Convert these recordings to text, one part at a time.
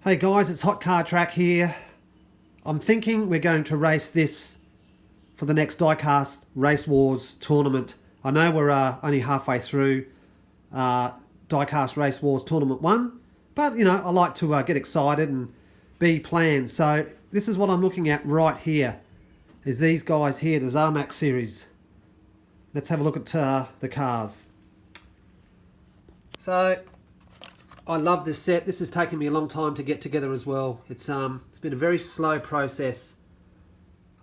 Hey guys, it's Hot Car Track here. I'm thinking we're going to race this for the next Diecast Race Wars tournament. I know we're only halfway through Diecast Race Wars Tournament 1, but you know, I like to get excited and be planned. So this is what I'm looking at right here, is these guys here, the Zamac series. Let's have a look at the cars. So I love this set. This has taken me a long time to get together as well. It's been a very slow process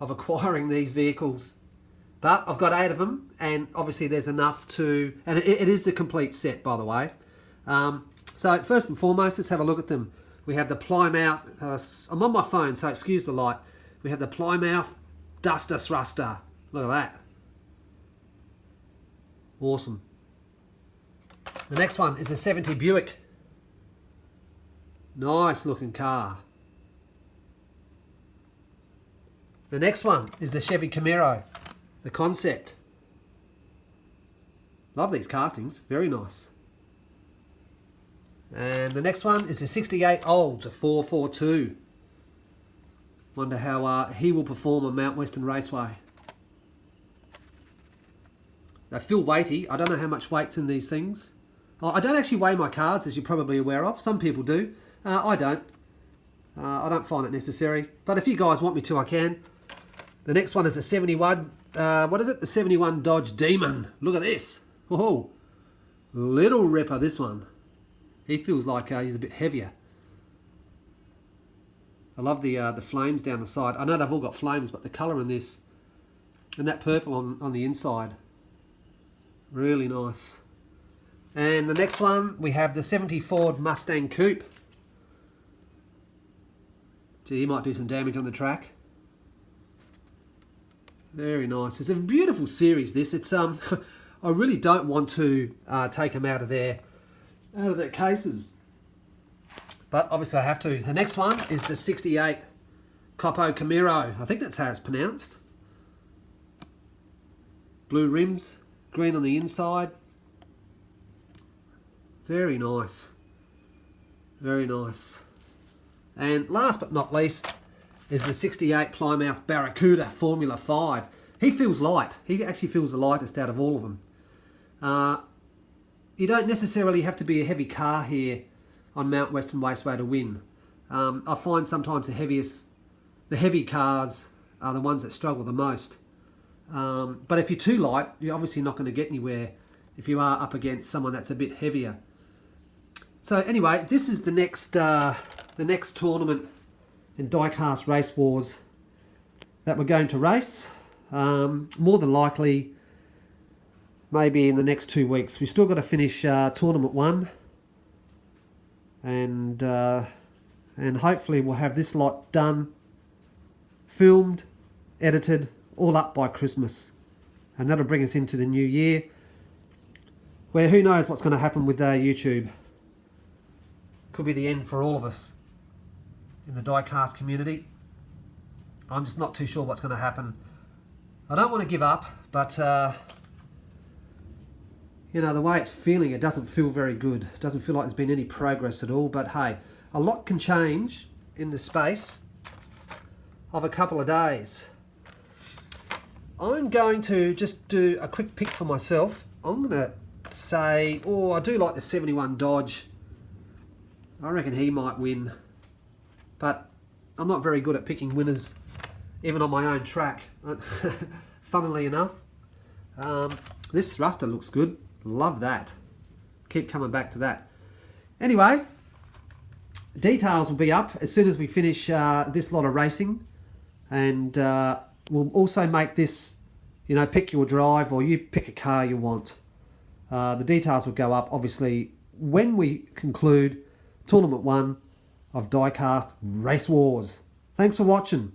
of acquiring these vehicles, but I've got 8 of them, and obviously there's enough to, and it is the complete set, by the way. So first and foremost, let's have a look at them. We have the Plymouth, I'm on my phone, so excuse the light. We have the Plymouth Duster Thruster. Look at that. Awesome. The next one is a 70 Buick. Nice looking car. The next one is the Chevy Camaro, the Concept. Love these castings, very nice. And the next one is a 68 Olds, a 442. Wonder how he will perform on Mount Western Raceway. They feel weighty. I don't know how much weight's in these things. I don't actually weigh my cars, as you're probably aware of. Some people do. I don't. I don't find it necessary. But if you guys want me to, I can. The next one is a 71, what is it? The 71 Dodge Demon. Look at this. Oh, little ripper, this one. He feels like he's a bit heavier. I love the flames down the side. I know they've all got flames, but the colour in this and that purple on the inside, really nice. And the next one, we have the 70 Ford Mustang Coupe. Gee, he might do some damage on the track. Very nice. It's a beautiful series, this. It's I really don't want to take them out of their cases, but obviously I have to. The next one is the 68 Gopro Camaro. I think that's how it's pronounced. Blue rims, green on the inside. Very nice. Very nice. And last but not least is the 68 Plymouth Barracuda Formula 5. He feels light. He actually feels the lightest out of all of them. You don't necessarily have to be a heavy car here on Mount Western Raceway to win. I find sometimes the heavy cars are the ones that struggle the most. But if you're too light, you're obviously not going to get anywhere if you are up against someone that's a bit heavier. So anyway, this is the next tournament in Diecast Race Wars that we're going to race. More than likely, maybe in the next 2 weeks. We've still got to finish Tournament 1, and hopefully we'll have this lot done, filmed, edited, all up by Christmas, and that'll bring us into the new year, where who knows what's going to happen with YouTube. Could be the end for all of us in the diecast community. I'm just not too sure what's going to happen. I don't want to give up, but you know, the way it's feeling, it doesn't feel very good. It doesn't feel like there's been any progress at all, but hey, a lot can change in the space of a couple of days. I'm going to just do a quick pick for myself. I'm going to say, I do like the 71 Dodge. I reckon he might win, but I'm not very good at picking winners, even on my own track, funnily enough. This thruster looks good. Love that. Keep coming back to that. Anyway, details will be up as soon as we finish this lot of racing, and we'll also make this, you know, pick your drive, or you pick a car you want. The details will go up obviously when we conclude Tournament 1 of Diecast Race Wars. Thanks for watching.